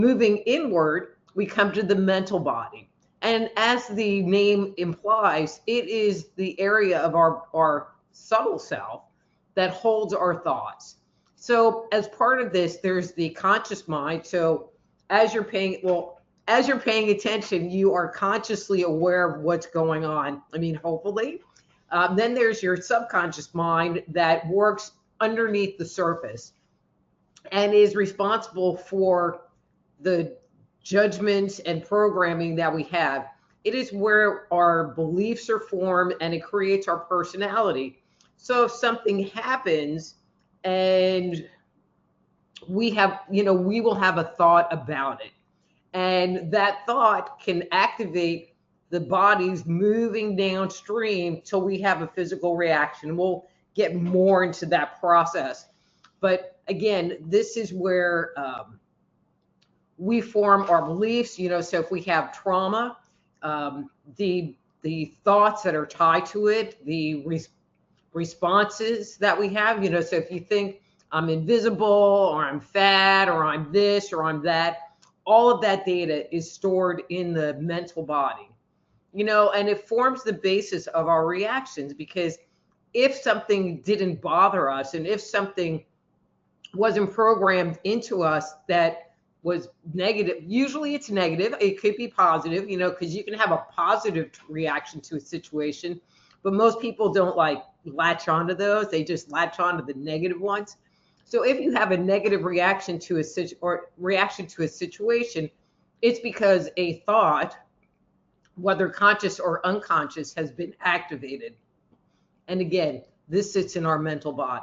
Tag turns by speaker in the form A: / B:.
A: Moving inward, we come to the mental body. And as the name implies, it is the area of our subtle self that holds our thoughts. So as part of this, there's the conscious mind. So as you're paying attention, you are consciously aware of what's going on. I mean, hopefully. Then there's your subconscious mind that works underneath the surface and is responsible for the judgments and programming that we have. It is where our beliefs are formed and it creates our personality. So if something happens and we will have a thought about it. And that thought can activate the bodies moving downstream till we have a physical reaction. We'll get more into that process. But again, this is where we form our beliefs. So if we have trauma, the thoughts that are tied to it, the responses that we have. So if you think I'm invisible, or I'm fat, or I'm this, or I'm that, all of that data is stored in the mental body. And it forms the basis of our reactions, because if something didn't bother us, and if something wasn't programmed into us that was negative, usually it's negative. It could be positive, because you can have a positive reaction to a situation, but most people don't latch onto those. They just latch onto the negative ones. So if you have a negative reaction to a situation, it's because a thought, whether conscious or unconscious, has been activated. And again, this sits in our mental body.